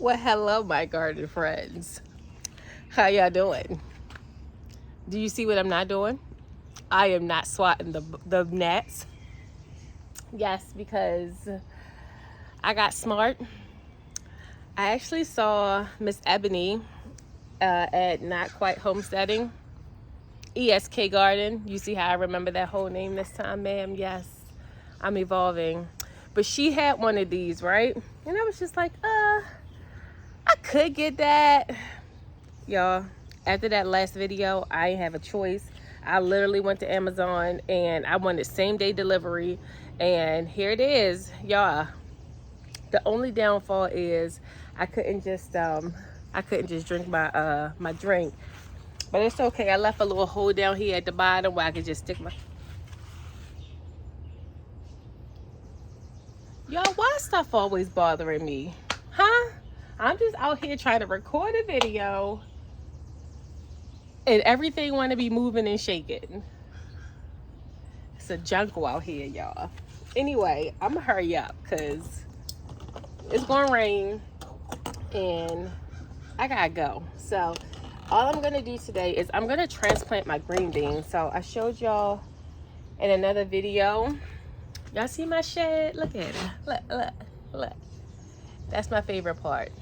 Well, hello, my garden friends. How y'all doing? Do you see what I'm not doing? I am not swatting the gnats. Yes, because I got smart. I actually saw Miss Ebony at Not Quite Homesteading, ESK Garden. You see how I remember that whole name this time, ma'am? Yes, I'm evolving. But she had one of these, right? And I was just like, I could get that. Y'all, after that last video, I didn't have a choice. I literally went to Amazon and I wanted same day delivery, and here it is, y'all. The only downfall is I couldn't just drink my drink, but it's okay. I left a little hole down here at the bottom where I could just stick my. Y'all, why is stuff always bothering me, huh? I'm just out here trying to record a video and everything want to be moving and shaking. It's a jungle out here, y'all. Anyway, I'm gonna hurry up because it's gonna rain and I gotta go. So all I'm gonna do today is I'm gonna transplant my green beans. So I showed y'all in another video. Y'all see my shed? Look at it. Look. That's my favorite part.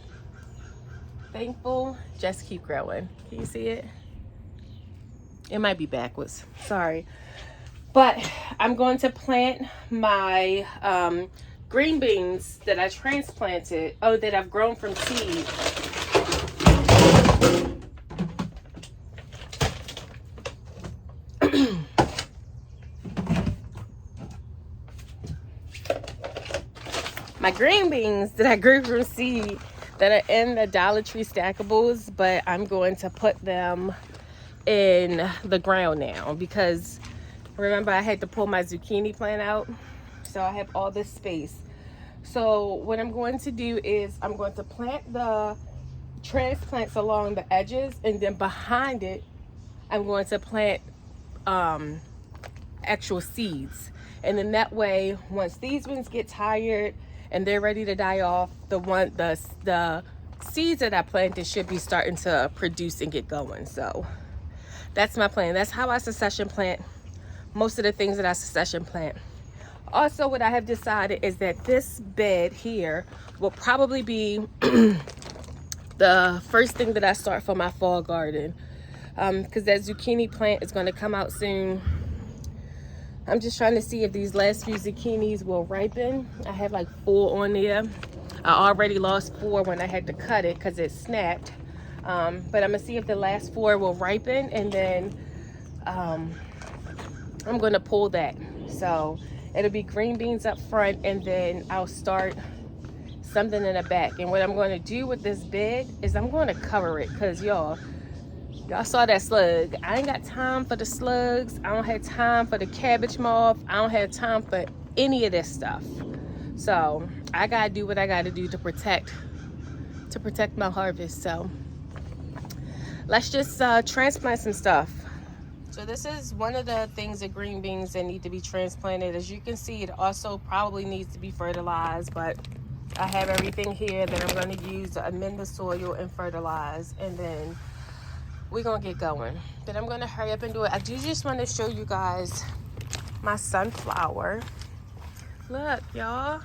Thankful, just keep growing. Can you see it? It might be backwards. Sorry. But I'm going to plant my green beans that I transplanted, that I've grown from seed. My green beans that I grew from seed that are in the Dollar Tree stackables, but I'm going to put them in the ground now because remember I had to pull my zucchini plant out, so I have all this space. So what I'm going to do is I'm going to plant the transplants along the edges, and then behind it I'm going to plant actual seeds, and then that way once these ones get tired and they're ready to die off, the seeds that I planted should be starting to produce and get going. So that's my plan. That's how I succession plant most of the things that I succession plant. Also, what I have decided is that this bed here will probably be the first thing that I start for my fall garden, because that zucchini plant is going to come out soon. I'm just trying to see if these last few zucchinis will ripen. I have like 4 on there. I already lost 4 when I had to cut it because it snapped. But I'm gonna see if the last 4 will ripen, and then I'm gonna pull that. So it'll be green beans up front, and then I'll start something in the back. And what I'm going to do with this bed is I'm going to cover it because y'all saw that slug. I ain't got time for the slugs. I don't have time for the cabbage moth. I don't have time for any of this stuff. So I gotta do what I gotta do to protect my harvest. So let's just transplant some stuff. So this is one of the things that green beans that need to be transplanted. As you can see, it also probably needs to be fertilized, but I have everything here that I'm going to use to amend the soil and fertilize, and then we're going to get going. But I'm going to hurry up and do it. I do just want to show you guys my sunflower. Look, y'all,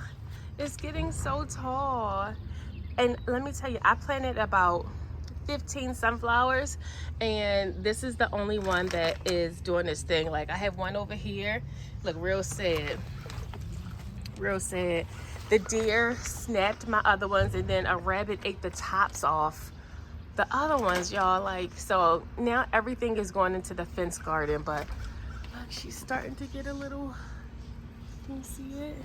it's getting so tall. And let me tell you, I planted about 15 sunflowers, and this is the only one that is doing this thing. Like, I have one over here, look, real sad. The deer snapped my other ones, and then a rabbit ate the tops off the other ones, y'all. Like, so now everything is going into the fence garden. But look, she's starting to get a little, can you see it?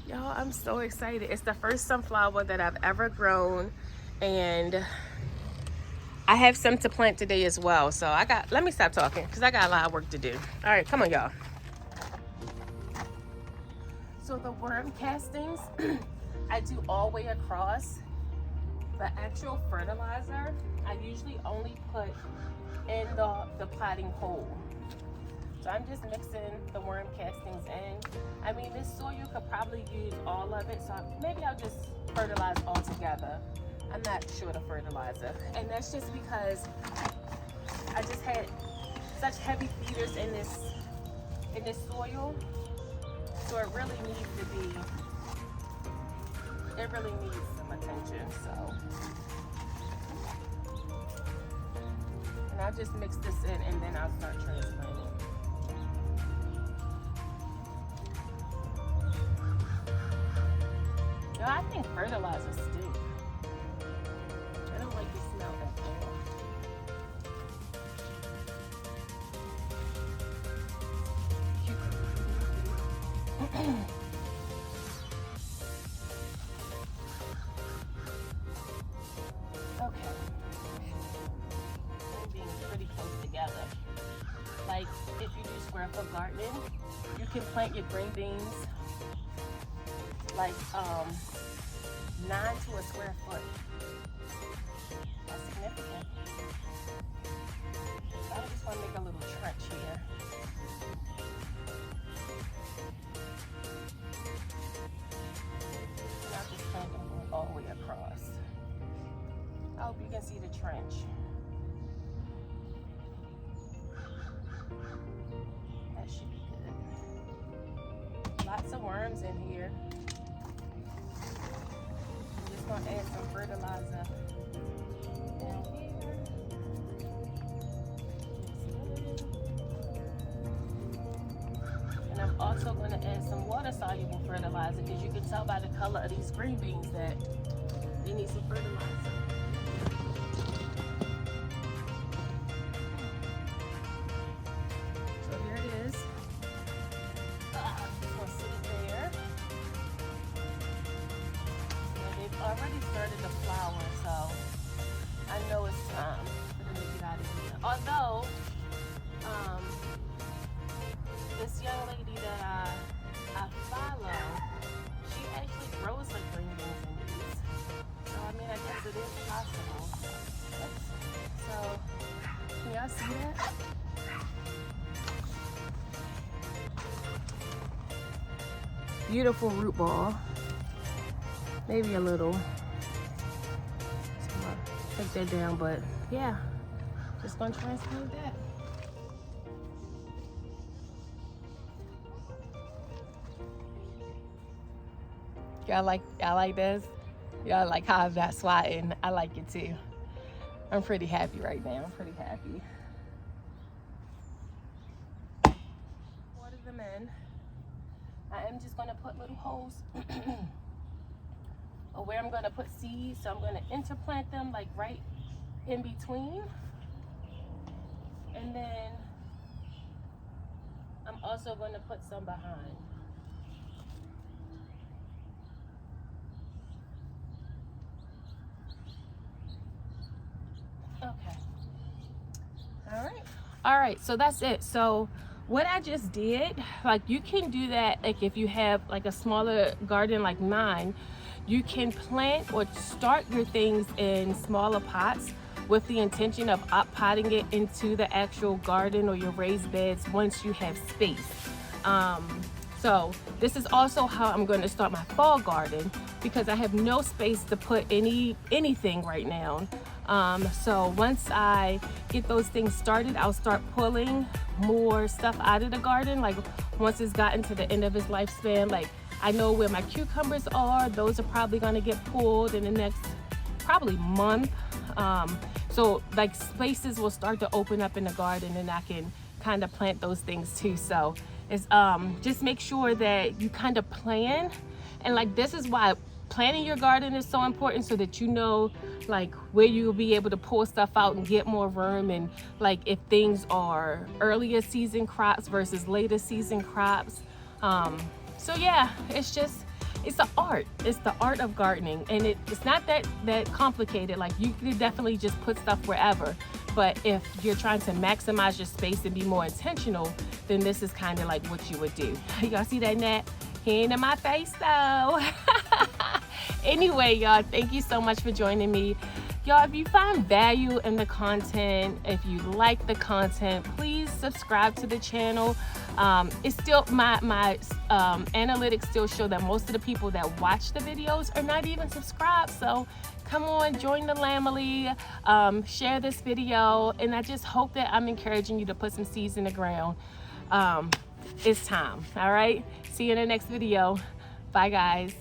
Y'all, I'm so excited. It's the first sunflower that I've ever grown, and I have some to plant today as well. So let me stop talking because I got a lot of work to do. All right, come on, y'all. So the worm castings, I do all the way across. The actual fertilizer, I usually only put in the potting hole. So So I'm just mixing the worm castings in. I mean, this soil could probably use all of it, so maybe I'll just fertilize all together. I'm not short of fertilizer, and that's just because I just had such heavy feeders in this soil, so it really needs some attention. So, and I'll just mix this in, and then I'll start transplanting. Yo, I think fertilizer stinks. I don't like the smell at all. Okay. They're being pretty close together. Like if you do square foot gardening, you can plant your green beans like 9 to a square foot. That's significant. So I just want to make a little trench here. And I'll just plant them all the way across. I hope you can see the trench. That should be good. Lots of worms in here. I'm just gonna add some fertilizer down here. And I'm also gonna add some water-soluble fertilizer because you can tell by the color of these green beans that they need some fertilizer. Already started to flower, so I know it's time for them to get out of here. Although, this young lady that I follow, she actually grows her green beans in these. So I mean, I guess it is possible. So, can y'all see that? Beautiful root ball. Maybe a little. So take that down, but yeah, just gonna transplant that. Y'all like this? Y'all like how I'm not swatting? I like it too. I'm pretty happy right now. I'm pretty happy. Water them in. I am just gonna put little holes where I'm going to put seeds, so I'm going to interplant them like right in between, and then I'm also going to put some behind. Okay. All right, so that's it. So what I just did, like you can do that like if you have like a smaller garden like mine. You can plant or start your things in smaller pots with the intention of potting it into the actual garden or your raised beds once you have space. So this is also how I'm going to start my fall garden because I have no space to put anything right now. So once I get those things started, I'll start pulling more stuff out of the garden. Like once it's gotten to the end of its lifespan, like I know where my cucumbers are. Those are probably gonna get pulled in the next probably month. So like spaces will start to open up in the garden and I can kind of plant those things too. So it's just make sure that you kind of plan. And like this is why planning your garden is so important, so that you know like where you'll be able to pull stuff out and get more room, and like if things are earlier season crops versus later season crops. So yeah, it's the art. It's the art of gardening, and it's not that complicated. Like you can definitely just put stuff wherever, but if you're trying to maximize your space and be more intentional, then this is kind of like what you would do. Y'all see that gnat? He ain't in my face though. Anyway, y'all, thank you so much for joining me. Y'all, if you find value in the content, if you like the content, please subscribe to the channel. It's still, my analytics still show that most of the people that watch the videos are not even subscribed. So come on, join the Lamely, share this video, and I just hope that I'm encouraging you to put some seeds in the ground. It's time. All right, see you in the next video. Bye guys.